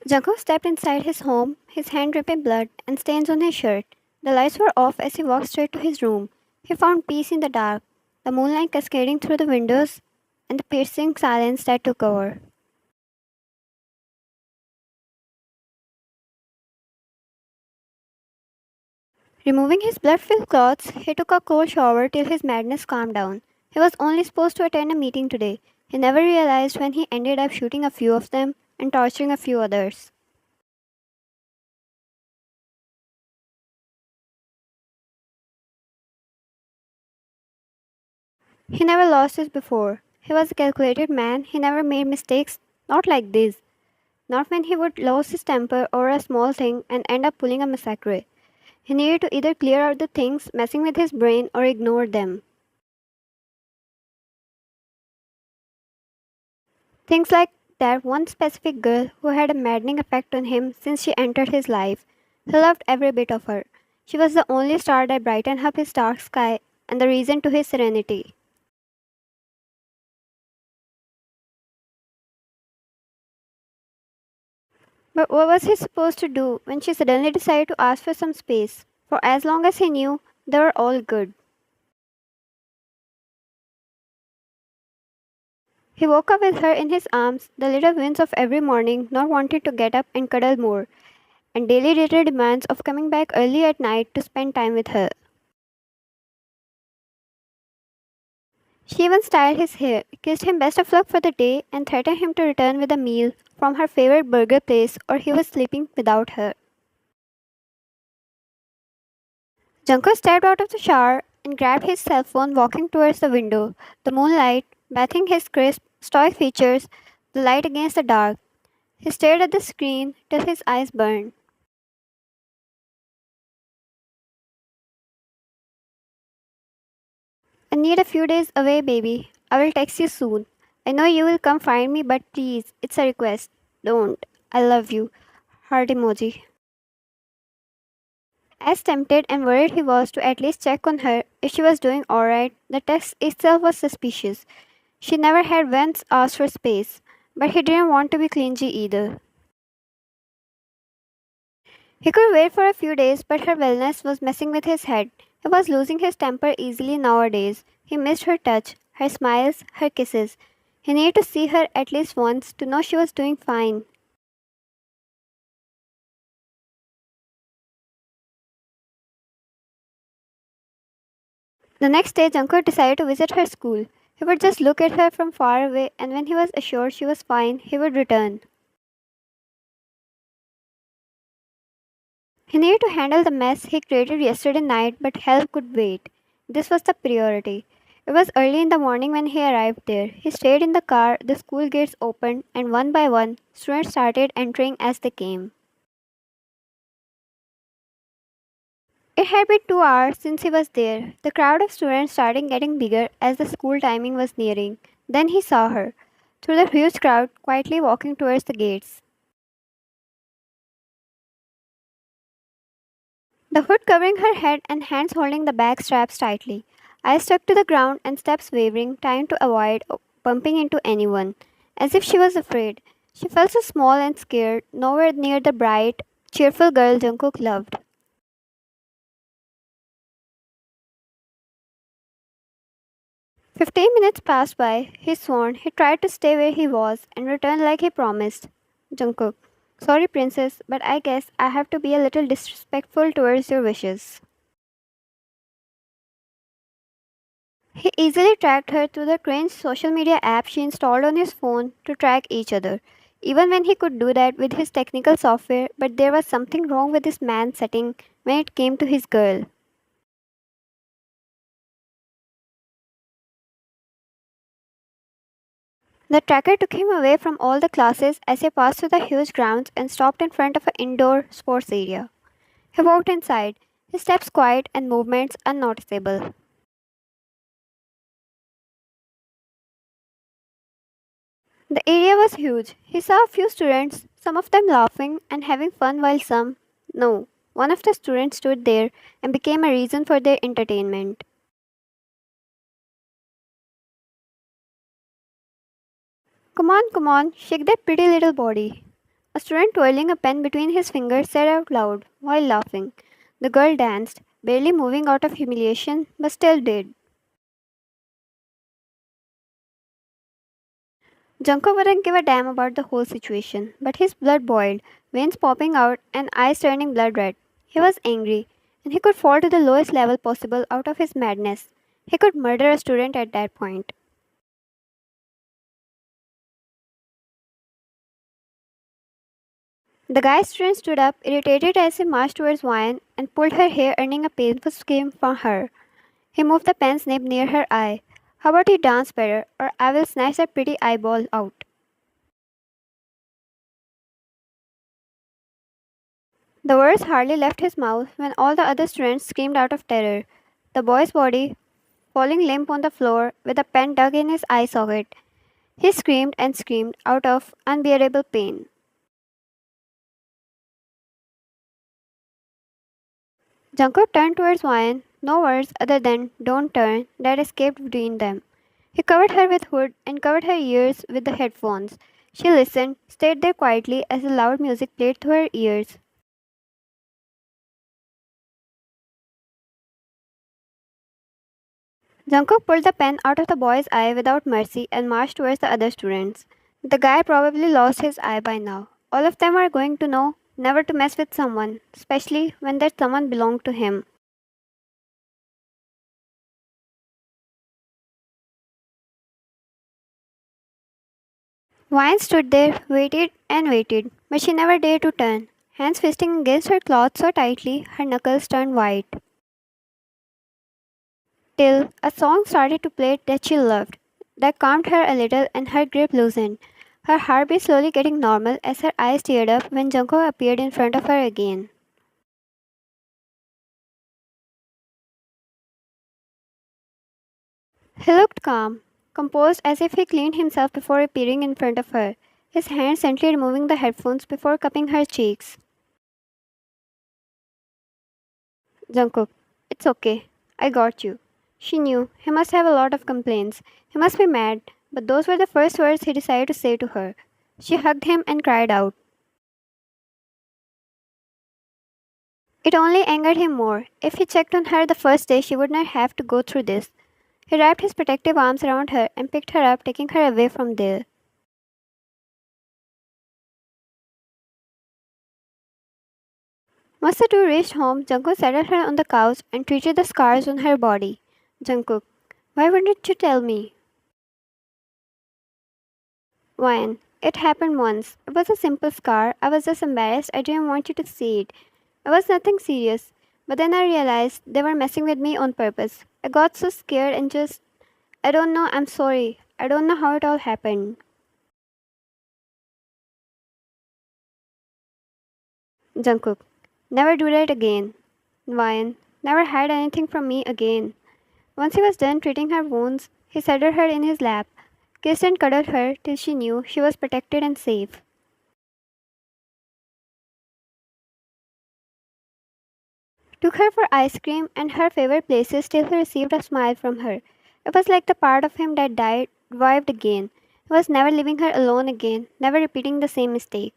Jungkook stepped inside his home, his hand dripping blood and stains on his shirt. The lights were off as he walked straight to his room. He found peace in the dark, the moonlight cascading through the windows, and the piercing silence that took over. Removing his blood-filled clothes, he took a cold shower till his madness calmed down. He was only supposed to attend a meeting today. He never realized when he ended up shooting a few of them and torturing a few others. He never lost this before. He was a calculated man. He never made mistakes. Not like this. Not when he would lose his temper over a small thing and end up pulling a massacre. He needed to either clear out the things messing with his brain or ignore them. Things like that one specific girl who had a maddening effect on him since she entered his life. He loved every bit of her. She was the only star that brightened up his dark sky and the reason to his serenity. But what was he supposed to do when she suddenly decided to ask for some space? For as long as he knew, they were all good. He woke up with her in his arms, the little wins of every morning, not wanting to get up and cuddle more, and daily little demands of coming back early at night to spend time with her. She even styled his hair, kissed him best of luck for the day, and threatened him to return with a meal from her favorite burger place or he was sleeping without her. Junko stepped out of the shower and grabbed his cell phone, walking towards the window, the moonlight bathing his crisp, stoic features, the light against the dark. He stared at the screen till his eyes burned. I need a few days away, baby. I will text you soon. I know you will come find me, but please, it's a request. Don't. I love you. Heart emoji. As tempted and worried he was to at least check on her if she was doing alright, the text itself was suspicious. She never had once asked for space, but he didn't want to be clingy either. He could wait for a few days, but her wellness was messing with his head. He was losing his temper easily nowadays. He missed her touch, her smiles, her kisses. He needed to see her at least once to know she was doing fine. The next day, Jungkook decided to visit her school. He would just look at her from far away, and when he was assured she was fine, he would return. He needed to handle the mess he created yesterday night, but help could wait. This was the priority. It was early in the morning when he arrived there. He stayed in the car, the school gates opened, and one by one, students started entering as they came. It had been 2 hours since he was there. The crowd of students started getting bigger as the school timing was nearing. Then he saw her, through the huge crowd, quietly walking towards the gates. The hood covering her head and hands holding the bag straps tightly. Eyes stuck to the ground and steps wavering, trying to avoid bumping into anyone. As if she was afraid. She felt so small and scared, nowhere near the bright, cheerful girl Jungkook loved. 15 minutes passed by. He sworn he tried to stay where he was and return like he promised. Jungkook, sorry, princess, but I guess I have to be a little disrespectful towards your wishes. He easily tracked her through the cringe social media app she installed on his phone to track each other. Even when he could do that with his technical software, but there was something wrong with this man's setting when it came to his girl. The tracker took him away from all the classes as he passed through the huge grounds and stopped in front of an indoor sports area. He walked inside, his steps quiet and movements unnoticeable. The area was huge. He saw a few students, some of them laughing and having fun while some, no, one of the students stood there and became a reason for their entertainment. Come on, shake that pretty little body. A student twirling a pen between his fingers said out loud while laughing. The girl danced, barely moving out of humiliation, but still did. Jungkook wouldn't give a damn about the whole situation, but his blood boiled, veins popping out and eyes turning blood red. He was angry, and he could fall to the lowest level possible out of his madness. He could murder a student at that point. The guy student stood up, irritated as he marched towards Wyan and pulled her hair, earning a painful scream from her. He moved the pen's nib near her eye. How about you dance better, or I will snatch that pretty eyeball out. The words hardly left his mouth when all the other students screamed out of terror. The boy's body falling limp on the floor with a pen dug in his eye socket. He screamed and screamed out of unbearable pain. Jungkook turned towards Wyan, no words other than "don't turn" that escaped between them. He covered her with hood and covered her ears with the headphones. She listened, stayed there quietly as the loud music played through her ears. Jungkook pulled the pen out of the boy's eye without mercy and marched towards the other students. The guy probably lost his eye by now. All of them are going to know never to mess with someone, especially when that someone belonged to him. Vine stood there, waited and waited, but she never dared to turn, hands fisting against her cloth so tightly her knuckles turned white. Till a song started to play that she loved, that calmed her a little and her grip loosened, her heartbeat slowly getting normal as her eyes teared up when Jungkook appeared in front of her again. He looked calm, composed as if he cleaned himself before appearing in front of her, his hand gently removing the headphones before cupping her cheeks. Jungkook, it's okay. I got you. She knew he must have a lot of complaints. He must be mad, but those were the first words he decided to say to her. She hugged him and cried out. It only angered him more. If he checked on her the first day, she would not have to go through this. He wrapped his protective arms around her and picked her up, taking her away from there. Once the two reached home, Jungkook settled her on the couch and treated the scars on her body. Jungkook, why wouldn't you tell me? Wine. It happened once. It was a simple scar. I was just embarrassed. I didn't want you to see it. It was nothing serious. But then I realized they were messing with me on purpose. I got so scared and just. I don't know. I'm sorry. I don't know how it all happened. Jungkook. Never do that again. Wine. Never hide anything from me again. Once he was done treating her wounds, he settled her in his lap, kissed and cuddled her till she knew she was protected and safe. Took her for ice cream and her favorite places till he received a smile from her. It was like the part of him that died revived again. He was never leaving her alone again, never repeating the same mistake.